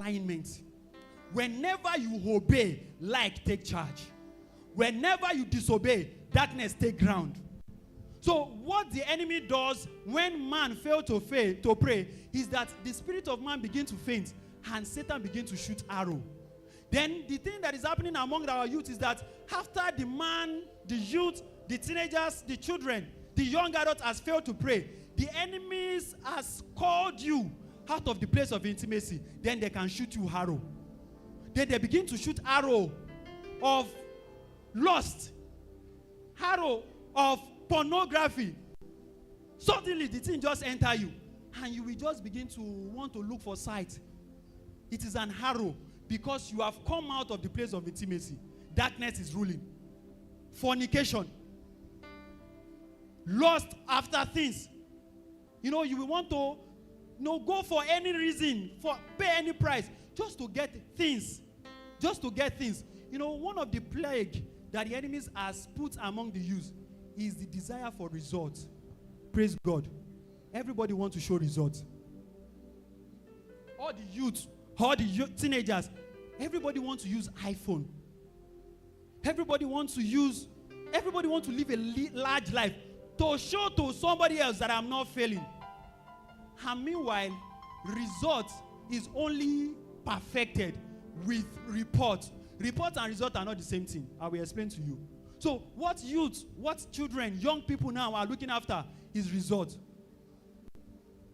assignment. Whenever you obey, light take charge. Whenever you disobey, darkness take ground. So what the enemy does when man fails to pray is that the spirit of man begins to faint and Satan begins to shoot arrow. Then the thing that is happening among our youth is that after the man, the youth, the teenagers, the children, the young adults has failed to pray, the enemies has called you out of the place of intimacy, then they can shoot you arrow. Then they begin to shoot arrow of lust, arrow of pornography. Suddenly the thing just enter you and you will just begin to want to look for sight. It is an arrow because you have come out of the place of intimacy. Darkness is ruling. Fornication. Lust after things. You know, you will want to go for any reason, pay any price, just to get things. Just to get things. You know, one of the plague that the enemies has put among the youth is the desire for results. Praise God. Everybody wants to show results. All the youth, all the teenagers, everybody wants to use iPhone. Everybody wants to live a large life to show to somebody else that I'm not failing. And meanwhile, result is only perfected with report. Report and result are not the same thing. I will explain to you. So what youth, what children, young people now are looking after is result.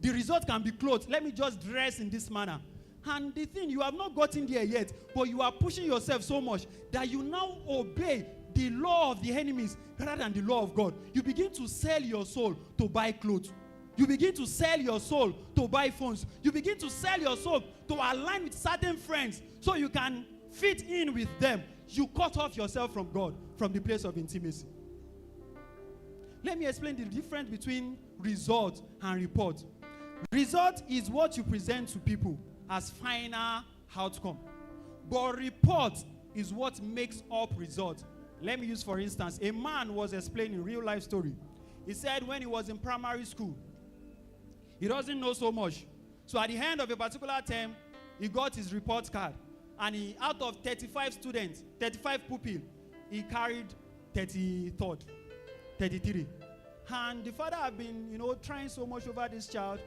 The result can be clothes. Let me just dress in this manner. And the thing, you have not gotten there yet, but you are pushing yourself so much that you now obey the law of the enemies rather than the law of God. You begin to sell your soul to buy clothes. You begin to sell your soul to buy phones. You begin to sell your soul to align with certain friends so you can fit in with them. You cut off yourself from God, from the place of intimacy. Let me explain the difference between result and report. Result is what you present to people as final outcome. But report is what makes up result. Let me use, for instance, a man was explaining a real life story. He said when he was in primary school, he doesn't know so much. So at the end of a particular term, he got his report card. And out of 35 students, 35 pupils, he carried 33rd, 33. And the father had been, trying so much over this child,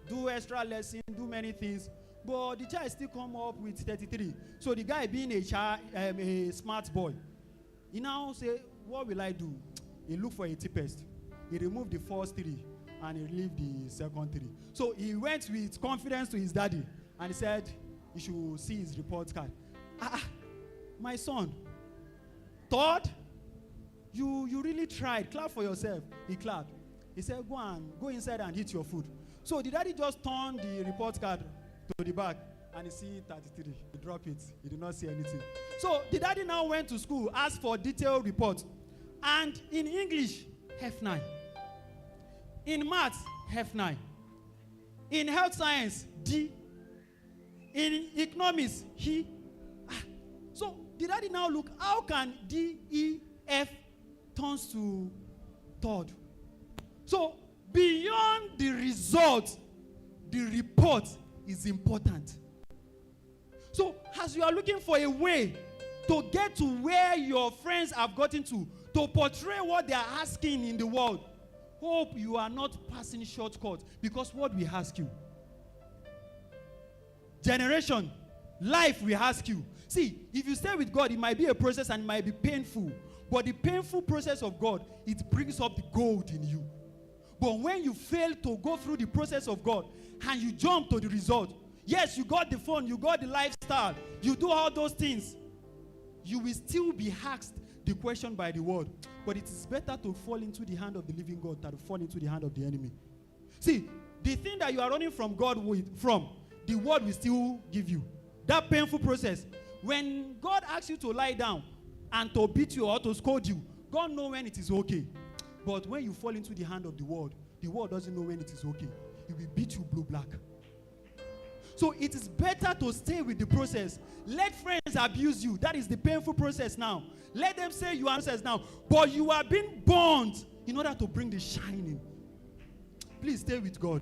do extra lessons, do many things. But the child still come up with 33. So the guy being a smart boy, he now say, what will I do? He looked for a typist. He removed the first 3 and he left the second 3. So he went with confidence to his daddy and he said he should see his report card. My son, third, you really tried. Clap for yourself. He clapped. He said, go inside and eat your food. So the daddy just turned the report card to the back and he see 33. He dropped it. He did not see anything. So the daddy now went to school, asked for detailed report. And in English, F9. In maths, F9. In health science, D. In economics, E. So the daddy now look, how can D, E, F turns to third? So beyond the result, the report is important. So as you are looking for a way to get to where your friends have gotten to portray what they are asking in the world, hope you are not passing shortcuts, because what we ask you, generation, life we ask you. See, if you stay with God, it might be a process and it might be painful, but the painful process of God, it brings up the gold in you. But when you fail to go through the process of God and you jump to the result, yes, you got the phone, you got the lifestyle, you do all those things, you will still be asked the question by the world. But it is better to fall into the hand of the living God than to fall into the hand of the enemy. See, the thing that you are running from God from, the world will still give you. That painful process. When God asks you to lie down and to beat you or to scold you, God knows when it is okay. But when you fall into the hand of the world doesn't know when it is okay. It will beat you blue black. So it is better to stay with the process. Let friends abuse you. That is the painful process now. Let them say you are process now. But you are being burned in order to bring the shining. Please stay with God.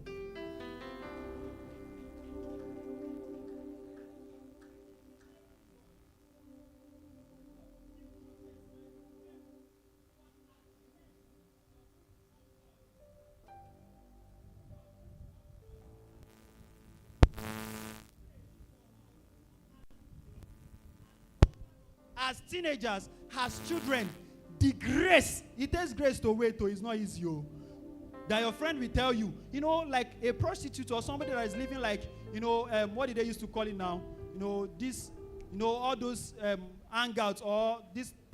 as teenagers, as children, the grace, it takes grace to wait, it's not easy. That your friend will tell you, like a prostitute or somebody that is living like, what did they used to call it now? This, all those hangouts or this